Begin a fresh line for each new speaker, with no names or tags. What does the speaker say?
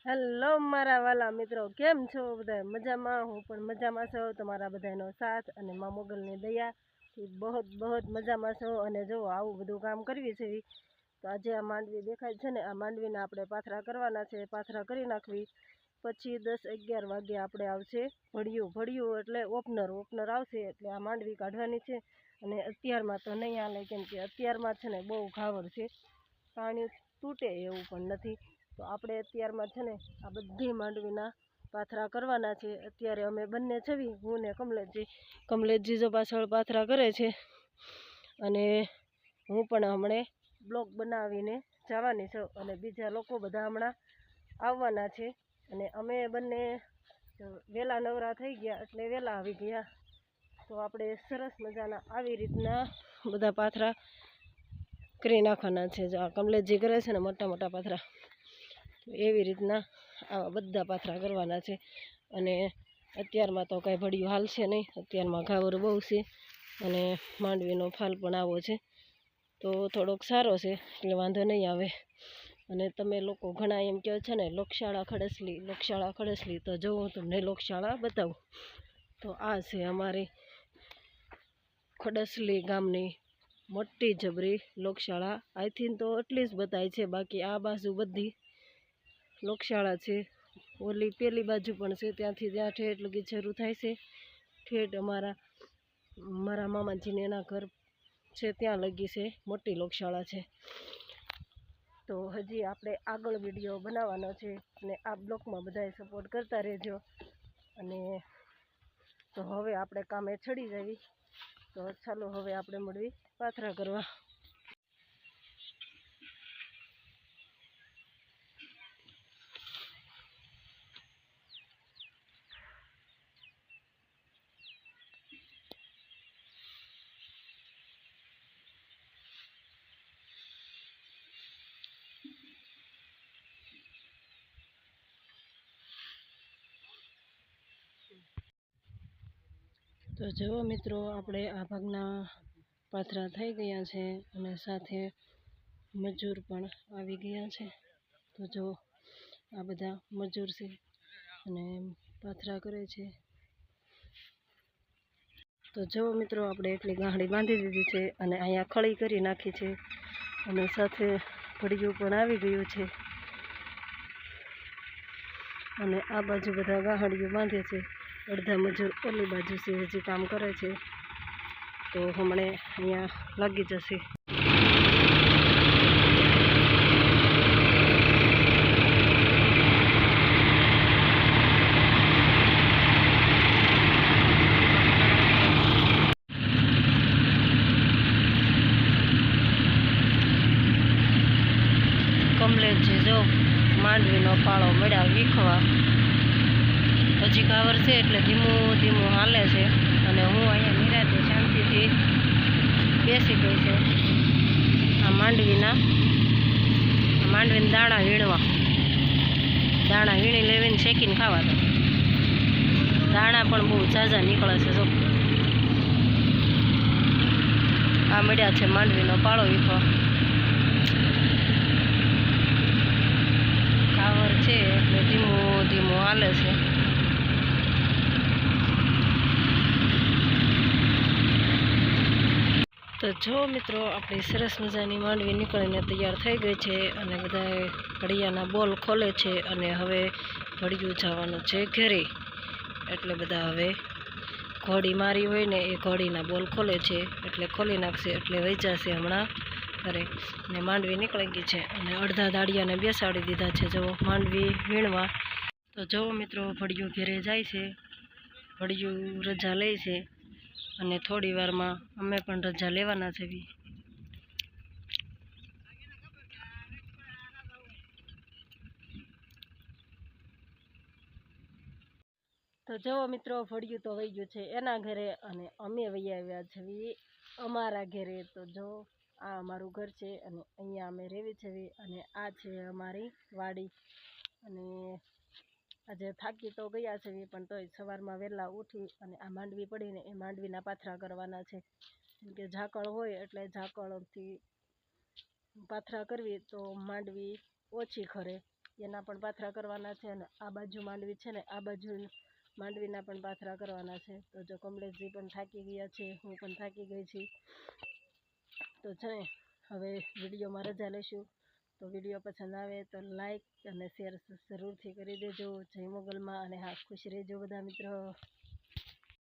Hello મારા વાલા મિત્રો, કેમ છો બધા? મજામાં? હું પણ મજામાં છું. તમારા બધાનો સાથ અને મા મોગલની દયાથી બહુ મજામાં છો. અને જો આવું બધું કામ કરવી છે તો આજે આ માંડવી દેખાય છે ને, આ માંડવીના આપણે પાથરા કરવાના છે. પાથરા કરી નાખવી પછી 10-11 વાગે આપણે આવશે ભળિયું એટલે ઓપનર આવશે એટલે આ માંડવી કાઢવાની છે. અને અત્યારમાં તો નહીં હાલે, કેમ કે અત્યારમાં છે ને બહુ ઘાવડ છે, પાણી તૂટે એવું પણ નથી. તો આપણે અત્યારમાં છે ને આ બધી માંડવીના પાથરા કરવાના છે. અત્યારે અમે બંને છવી, હું ને કમલેશજી જો પાછળ પાથરા કરે છે. અને હું પણ હમણે બ્લોગ બનાવીને જવાની છું. અને બીજા લોકો બધા હમણાં આવવાના છે. અને અમે બંને વહેલા નવરા થઈ ગયા એટલે વહેલા આવી ગયા. તો આપણે સરસ મજાના આવી રીતના બધા પાથરા કરી નાખવાના છે. જો આ કમલેશજી કરે છે ને મોટા મોટા પાથરા, એવી રીતના આવા બધા પાથરા કરવાના છે. અને અત્યારમાં તો કાંઈ ભળિયું હાલશે નહીં, અત્યારમાં ઘાવર બહુ છે અને માંડવીનો ફાલ પણ આવો છે તો થોડોક સારો છે એટલે વાંધો નહીં આવે. અને તમે લોકો ઘણા એમ કહો છો ને લોકશાળા ખડસલી, તો જો હું તમને લોકશાળા બતાવું. તો આ છે અમારી ખડસલી ગામની મોટી જબરી લોકશાળા. આઈથી તો એટલી જ બતાય છે, બાકી આ બાજુ બધી લોકશાળા છે. ઓલી પેલી બાજુ પણ છે, ત્યાંથી ત્યાં ઠેઠ લગી શરૂ થાય છે. ઠેઠ મારા મામાજીને એના ઘર છે ત્યાં લગી છે મોટી લોકશાળા છે. તો હજી આપણે આગળ વિડીયો બનાવવાનો છે અને આ બ્લોગમાં બધાએ સપોર્ટ કરતા રહેજો. અને તો હવે આપણે કામે ચડી જવી. તો ચાલો હવે આપણે મળવી પાથરા કરવા. તો જુઓ મિત્રો, આપણે આ ભાગના પાથરા થઈ ગયા છે અને સાથે મજૂર પણ આવી ગયા છે. તો જો આ બધા મજૂર છે અને પાથરા કરે છે. તો જુઓ મિત્રો, આપણે એટલી ગાંહડી બાંધી દીધી છે અને અહીંયા ખળી કરી નાખી છે અને સાથે ભળિયું પણ આવી ગયું છે. અને આ બાજુ બધા ગાંહડીઓ બાંધે છે. અડધા મજૂર ઓલી બાજુ છે, હજી કામ કરે છે. તો હમણે અહીંયા લાગી જશે. કમલેશજી જો માંડવીનો પાળો મળ્યા વીખવા. પછી કાવર છે એટલે ધીમું ધીમું હાલે છે. અને હું અહીંયા નિરાતે શાંતિથી બેસી ગઈ છે આ માંડવીના દાણા વીણવા. દાણા વીણી લેવીને શેકીને ખાવા. તો દાણા પણ બહુ ઝાઝા નીકળે છે. જો આ મળ્યા છે માંડવીનો પાળો વીખવા. કાવર છે એટલે ધીમું ધીમું હાલે છે. તો જો મિત્રો, આપણી સરસ મજાની માંડવી નીકળીને તૈયાર થઈ ગઈ છે અને બધાએ ઘડિયાના બોલ ખોલે છે. અને હવે ઘડિયું જવાનું છે ઘરે, એટલે બધા હવે ઘોડી મારી હોય ને એ ઘોડીના બોલ ખોલે છે, એટલે ખોલી નાખશે એટલે વહી જશે હમણાં ઘરે. ને માંડવી નીકળી ગઈ છે અને અડધા દાડિયાને બેસાડી દીધા છે જો માંડવી વીણવા. તો જો મિત્રો, ભળિયું ઘરે જાય છે, ભળિયું રજા લે છે અને થોડી વારમાં અમે પણ રજા લેવાના છે. તો જુઓ મિત્રો, ભળિયું તો વહી ગયું છે એના ઘરે અને અમે વહી આવ્યા છીએ અમારા ઘરે. તો જો આ અમારું ઘર છે અને અહીંયા અમે રહેવી છીએ અને આ છે અમારી વાડી. અને આજે થાકી તો ગયા છે પણ તોય સવારમાં વહેલા ઉઠી અને આ માંડવી પડીને એ માંડવીના પાથરા કરવાના છે. કેમ કે ઝાકળ હોય એટલે ઝાકળથી પાથરા કરવી તો માંડવી ઓછી ખરે. એના પણ પાથરા કરવાના છે અને આ બાજુ માંડવી છે ને આ બાજુ માંડવીના પણ પાથરા કરવાના છે. તો જો કમલેશજી પણ થાકી ગયા છે, હું પણ થાકી ગઈ છું. તો છે ને હવે વિડીયોમાં રજા લઈશું. તો વિડીયો પસંદ આવે તો લાઈક અને શેર જરૂરથી કરી દેજો. જય મોગલમાં અને હા ખુશ રહેજો બધા મિત્રો.